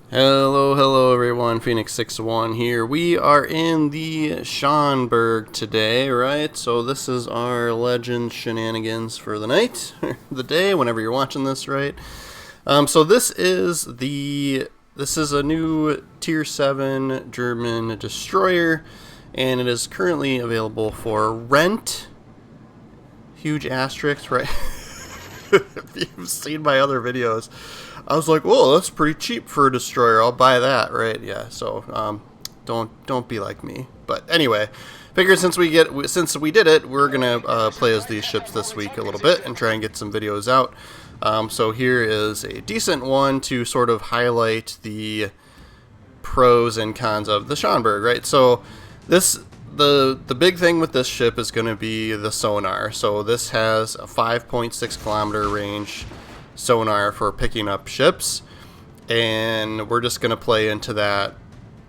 Hello everyone, Phoenix61 here. We are in the Schonberg today, right? So this is our legend shenanigans for the night, the day, whenever you're watching this, right? So this is a new Tier 7 German destroyer, and it is currently available for rent. Huge asterisk, right? If you've seen my other videos, I was like, "Whoa, that's pretty cheap for a destroyer. I'll buy that." Right? Yeah. So don't be like me. But anyway, figured since we did it, we're gonna play as these ships this week a little bit and try and get some videos out. So here is a decent one to sort of highlight the pros and cons of the Schonberg. Right? So the big thing with this ship is going to be the sonar. So this has a 5.6 kilometer range sonar for picking up ships, and we're just going to play into that,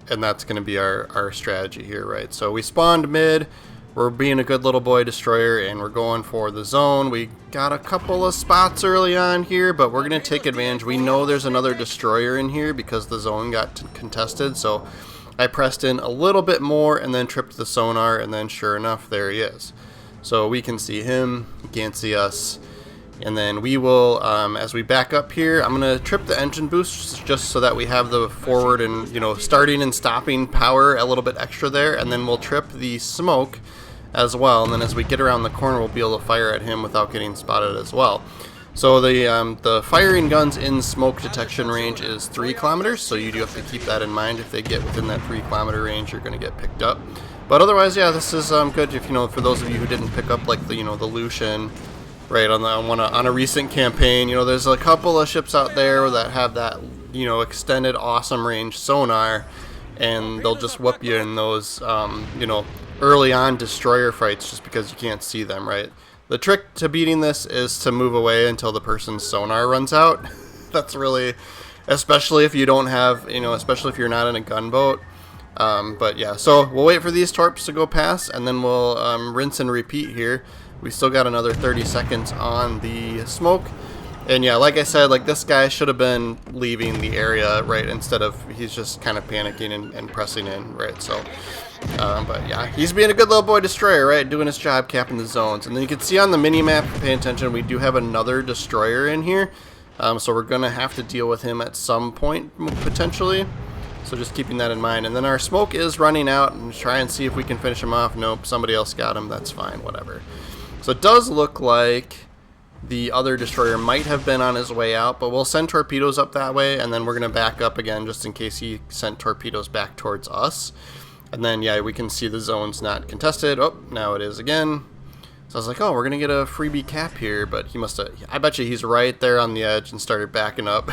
and that's going to be our strategy here, right? So we spawned mid, we're being a good little boy destroyer, and we're going for the zone. We got a couple of spots early on here, but we're going to take advantage. We know there's another destroyer in here because the zone got contested, so I pressed in a little bit more and then tripped the sonar, and then sure enough, there he is. So we can see him, he can't see us. And then we will, as we back up here, I'm going to trip the engine boost just so that we have the forward and, starting and stopping power a little bit extra there. And then we'll trip the smoke as well. And then as we get around the corner, we'll be able to fire at him without getting spotted as well. So the firing guns in smoke detection range is 3 kilometers, so you do have to keep that in mind. If they get within that 3 kilometer range, you're going to get picked up. But otherwise, yeah, this is good. If for those of you who didn't pick up like the Lucian, right, on a recent campaign, there's a couple of ships out there that have that extended awesome range sonar, and they'll just whoop you in those early on destroyer fights just because you can't see them, right? The trick to beating this is to move away until the person's sonar runs out. That's really, especially if you don't have, especially if you're not in a gunboat. But yeah, so we'll wait for these torps to go past, and then we'll rinse and repeat here. We still got another 30 seconds on the smoke. And yeah, like I said, like this guy should have been leaving the area, right, instead of he's just kind of panicking and pressing in, right? So, but yeah, he's being a good little boy destroyer, right, doing his job, capping the zones. And then you can see on the mini-map, pay attention, we do have another destroyer in here. So we're going to have to deal with him at some point, potentially. So just keeping that in mind. And then our smoke is running out, and try and see if we can finish him off. Nope, somebody else got him. That's fine, whatever. So it does look like the other destroyer might have been on his way out, but we'll send torpedoes up that way, and then we're going to back up again just in case he sent torpedoes back towards us. And then, yeah, we can see the zone's not contested. Oh, now it is again. So I was like, oh, we're going to get a freebie cap here, but he must have, I bet you he's right there on the edge and started backing up.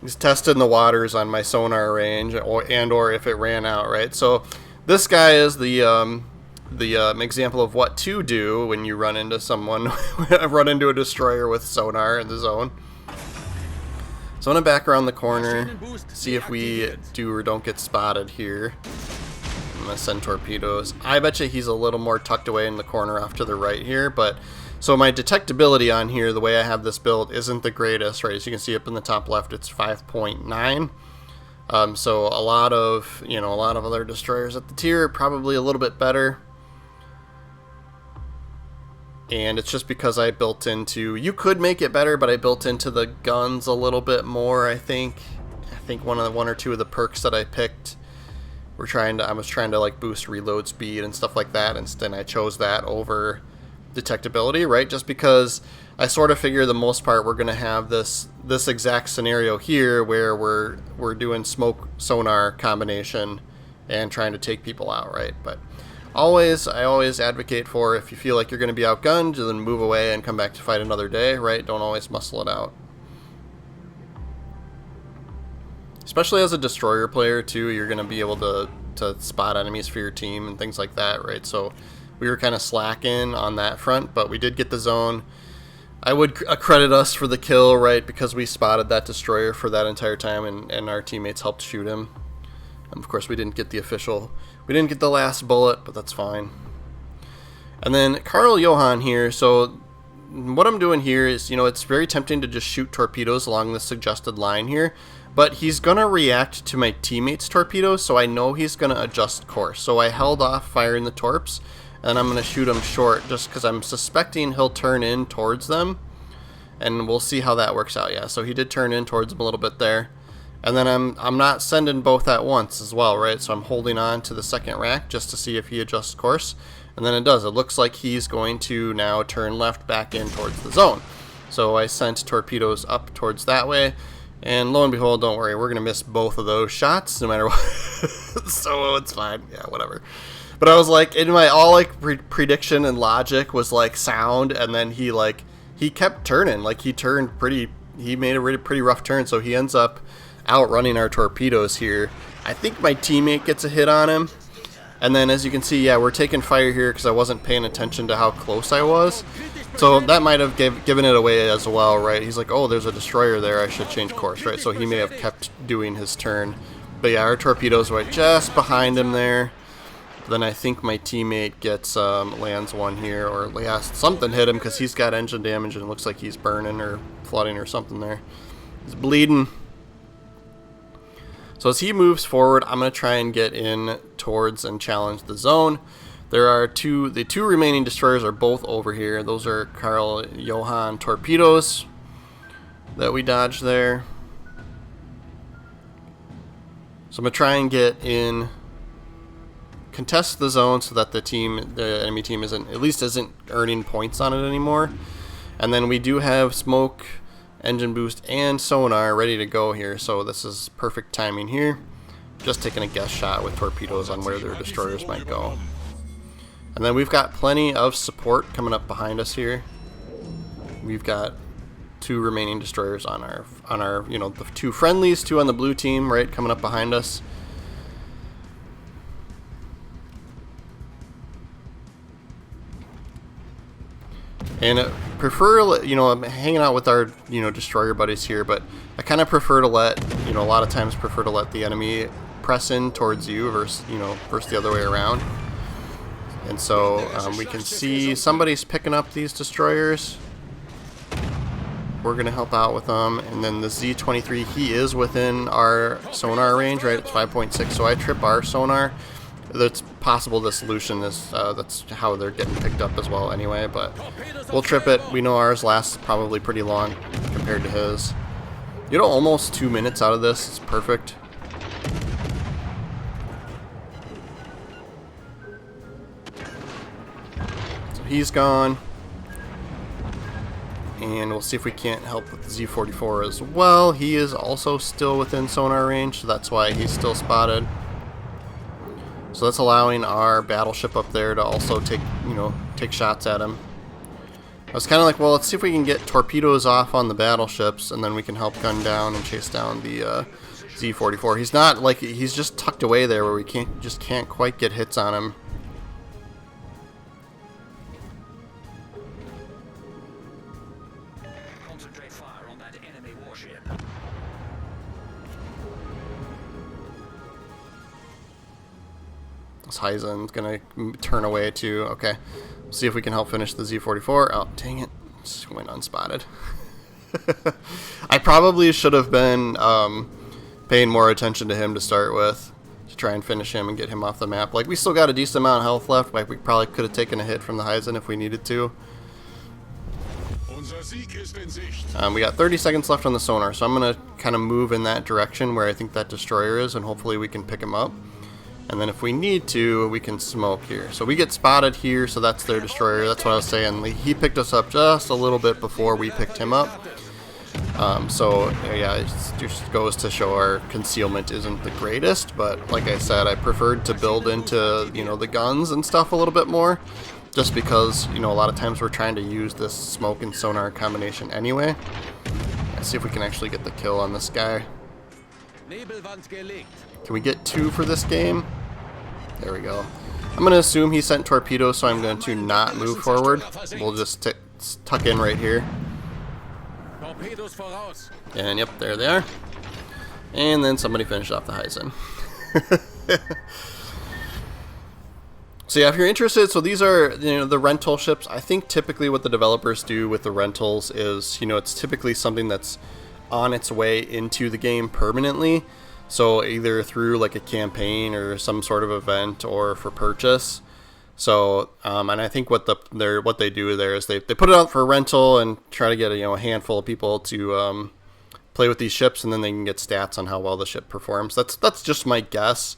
He's testing the waters on my sonar range, or if it ran out, right? So this guy is the example of what to do when you run into someone, run into a destroyer with sonar in the zone. So I'm going to back around the corner, see if we do or don't get spotted here. I'm going to send torpedoes. I bet you he's a little more tucked away in the corner off to the right here, but so my detectability on here, the way I have this build, isn't the greatest, right? As you can see up in the top left, it's 5.9. So a lot of other destroyers at the tier are probably a little bit better. And it's just because I built into, you could make it better, but I built into the guns a little bit more, I think. I think one or two of the perks that I picked I was trying to like boost reload speed and stuff like that, and then I chose that over detectability, right? Just because I sort of figure the most part we're going to have this exact scenario here where we're doing smoke sonar combination and trying to take people out, right? But I always advocate for, if you feel like you're going to be outgunned, then move away and come back to fight another day, right? Don't always muscle it out. Especially as a destroyer player too, you're going to be able to spot enemies for your team and things like that, right? So we were kind of slacking on that front, but we did get the zone. I would credit us for the kill, right? Because we spotted that destroyer for that entire time, and our teammates helped shoot him. Of course, we didn't get the last bullet, but that's fine. And then Carl Johan here, so what I'm doing here is, it's very tempting to just shoot torpedoes along the suggested line here, but he's going to react to my teammates' torpedoes, so I know he's going to adjust course. So I held off firing the torps, and I'm going to shoot him short just because I'm suspecting he'll turn in towards them, and we'll see how that works out. Yeah, so he did turn in towards them a little bit there. And then I'm not sending both at once as well, right? So I'm holding on to the second rack just to see if he adjusts course. And then it does. It looks like he's going to now turn left back in towards the zone. So I sent torpedoes up towards that way. And lo and behold, don't worry, we're going to miss both of those shots no matter what. So it's fine. Yeah, whatever. But I was like, in my prediction and logic was like sound. And then he kept turning. Like he made a really pretty rough turn. So he ends up outrunning our torpedoes here. I think my teammate gets a hit on him, and then as you can see, yeah, we're taking fire here because I wasn't paying attention to how close I was, so that might have given it away as well, right? He's like, oh, there's a destroyer there, I should change course, right? So he may have kept doing his turn, but yeah, our torpedoes were just behind him there. Then I think my teammate gets lands one here, or yeah, something hit him because he's got engine damage and it looks like he's burning or flooding or something there. He's bleeding. So as he moves forward, I'm going to try and get in towards and challenge the zone. There are the two remaining destroyers are both over here. Those are Carl Johann torpedoes that we dodged there. So I'm going to try and get in, contest the zone so that the enemy team isn't earning points on it anymore. And then we do have smoke, engine boost, and sonar ready to go here, so this is perfect timing here. Just taking a guess shot with torpedoes on where their destroyers might go. And then we've got plenty of support coming up behind us here. We've got two remaining destroyers on our the two friendlies, two on the blue team, right, coming up behind us. And I'm hanging out with our, destroyer buddies here, but I kind of prefer to let, a lot of times prefer to let the enemy press in towards you versus the other way around. And so we can see somebody's picking up these destroyers. We're going to help out with them. And then the Z-23, he is within our sonar range, right? It's 5.6, so I trip our sonar. That's possible the solution is that's how they're getting picked up as well anyway, but we'll trip it. We know ours lasts probably pretty long compared to his. Almost 2 minutes out of this. It's perfect. So he's gone. And we'll see if we can't help with the Z-44 as well. He is also still within sonar range, so that's why he's still spotted. So that's allowing our battleship up there to also take shots at him. I was kind of like, well, let's see if we can get torpedoes off on the battleships, and then we can help gun down and chase down the Z-44. He's not like, he's just tucked away there where we can't quite get hits on him. Concentrate fire on that enemy warship. This Heisen's gonna turn away too. Okay, see if we can help finish the Z-44. Oh, dang it, just went unspotted. I probably should have been paying more attention to him to start with, to try and finish him and get him off the map. Like, we still got a decent amount of health left. Like, we probably could have taken a hit from the Heisen if we needed to. We got 30 seconds left on the sonar, so I'm gonna kind of move in that direction where I think that destroyer is, and hopefully we can pick him up. And then if we need to, we can smoke here. So we get spotted here, so that's their destroyer. That's what I was saying. He picked us up just a little bit before we picked him up. So yeah, it just goes to show our concealment isn't the greatest. But like I said, I preferred to build into, the guns and stuff a little bit more. Just because, a lot of times we're trying to use this smoke and sonar combination anyway. Let's see if we can actually get the kill on this guy. Can we get 2 for this game? There we go. I'm going to assume he sent torpedoes, so I'm going to not move forward. We'll just tuck in right here. And yep, there they are. And then somebody finished off the Heisen. So yeah, if you're interested, so these are, you know, the rental ships. I think typically what the developers do with the rentals is, you know, it's typically something that's on its way into the game permanently. So either through like a campaign or some sort of event or for purchase. So and I think what they do there is they put it out for rental and try to get a handful of people to play with these ships, and then they can get stats on how well the ship performs. That's just my guess.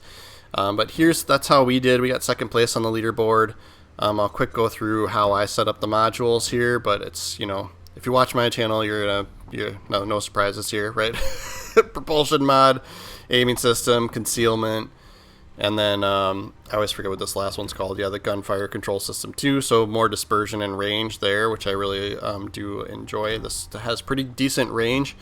But that's how we did. We got second place on the leaderboard. I'll quick go through how I set up the modules here, but it's, if you watch my channel, no surprises here, right? Propulsion mod, aiming system, concealment, and then I always forget what this last one's called. Yeah, the gunfire control system too. So more dispersion and range there, which I really do enjoy. This has pretty decent range.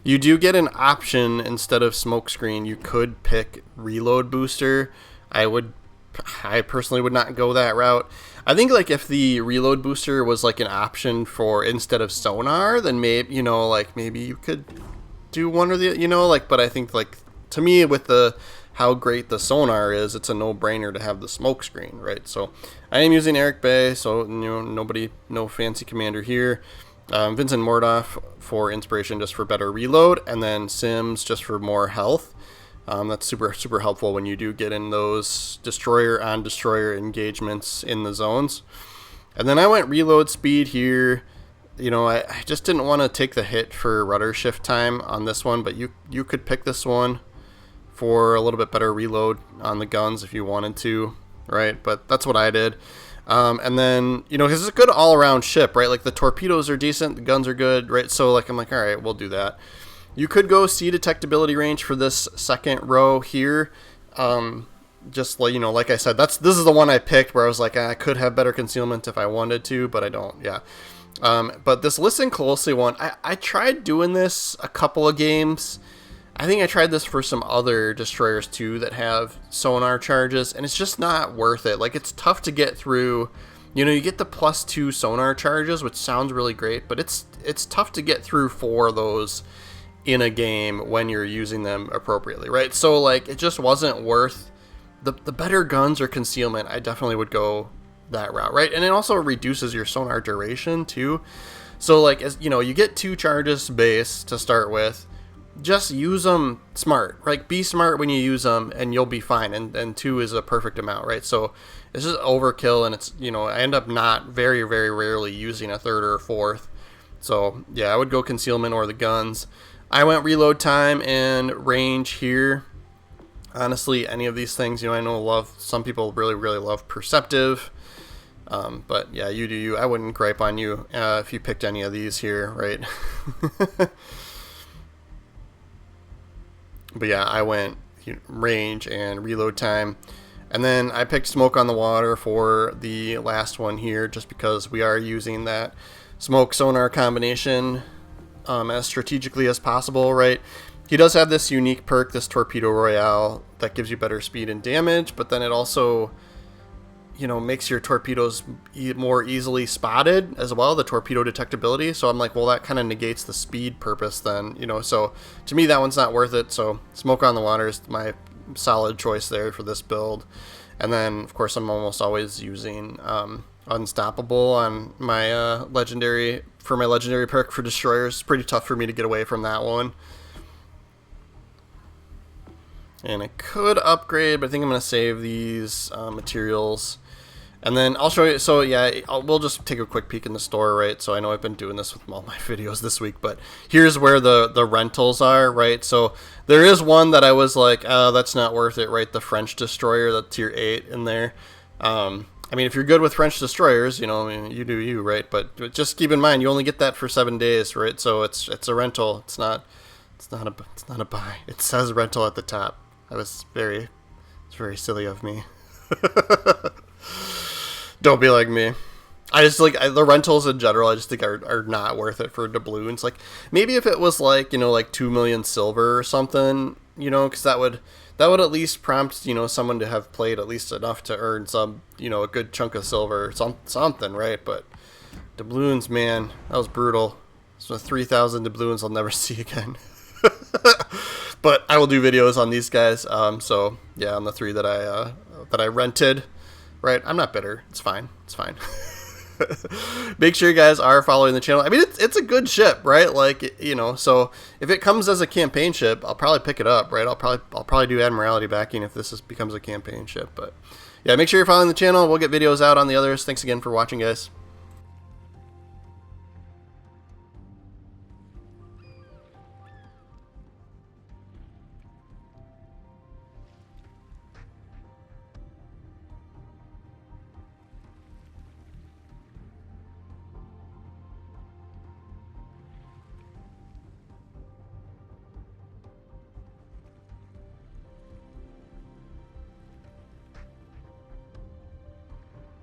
You do get an option instead of smokescreen. You could pick reload booster. I personally would not go that route. I think like if the reload booster was like an option for instead of sonar, then maybe maybe you could do one or the but I think like to me with how great the sonar is, it's a no-brainer to have the smoke screen, right? So I am using Eric Bay, so no fancy commander here. Vincent Mordoff for inspiration, just for better reload, and then Sims just for more health. That's super helpful when you do get in those destroyer on destroyer engagements in the zones. And then I went reload speed here. I just didn't want to take the hit for rudder shift time on this one, but you could pick this one for a little bit better reload on the guns if you wanted to, right? But that's what I did. And then, because it's a good all-around ship, right? Like the torpedoes are decent, the guns are good, right? So like I'm like, all right, we'll do that. You could go sea detectability range for this second row here. Just like I said, this is the one I picked where I was like, I could have better concealment if I wanted to, but I don't. Yeah. But this listen closely one, I tried doing this a couple of games. I think I tried this for some other destroyers too that have sonar charges, and it's just not worth it. Like, it's tough to get through. You get the +2 sonar charges, which sounds really great, but it's tough to get through 4 of those in a game when you're using them appropriately, right? So like, it just wasn't worth the better guns or concealment. I definitely would go that route, right? And it also reduces your sonar duration too. So like, as you get 2 charges base to start with. Just use them smart, right? Be smart when you use them, and you'll be fine. And 2 is a perfect amount, right? So it's just overkill, and it's I end up not very rarely using a 3rd or a 4th. So yeah, I would go concealment or the guns. I went reload time and range here. Honestly, any of these things, I know some people really love perceptive. But yeah, you do you. I wouldn't gripe on you if you picked any of these here, right? But yeah, I went range and reload time. And then I picked smoke on the water for the last one here, just because we are using that smoke sonar combination as strategically as possible, right? He does have this unique perk, this Torpedo Royale, that gives you better speed and damage, but then it also makes your torpedoes more easily spotted as well, the torpedo detectability. So I'm like, well, that kind of negates the speed purpose then, so to me that one's not worth it. So smoke on the water is my solid choice there for this build. And then of course I'm almost always using Unstoppable on my legendary perk for destroyers. It's pretty tough for me to get away from that one. And I could upgrade, but I think I'm going to save these materials. And then I'll show you. So yeah, we'll just take a quick peek in the store, right? So I know I've been doing this with all my videos this week, but here's where the rentals are, right? So there is one that I was like, oh, that's not worth it, right? The French destroyer, the tier 8 in there. I mean, if you're good with French destroyers, you do you, right? But just keep in mind, you only get that for 7 days, right? So it's a rental. It's not a buy. It says rental at the top. It's very silly of me. Don't be like me. I just the rentals in general, I just think are not worth it for doubloons. Like, maybe if it was like 2 million silver or something, because that would at least prompt someone to have played at least enough to earn some a good chunk of silver or something, right? But doubloons, man, that was brutal. So 3,000 doubloons I'll never see again. But I will do videos on these guys. So yeah, on the 3 that I rented. right? I'm not bitter. It's fine. It's fine. Make sure you guys are following the channel. I mean, it's a good ship, right? Like, you know, so if it comes as a campaign ship, I'll probably pick it up, right? I'll probably do Admiralty backing if becomes a campaign ship. But yeah, make sure you're following the channel. We'll get videos out on the others. Thanks again for watching, guys.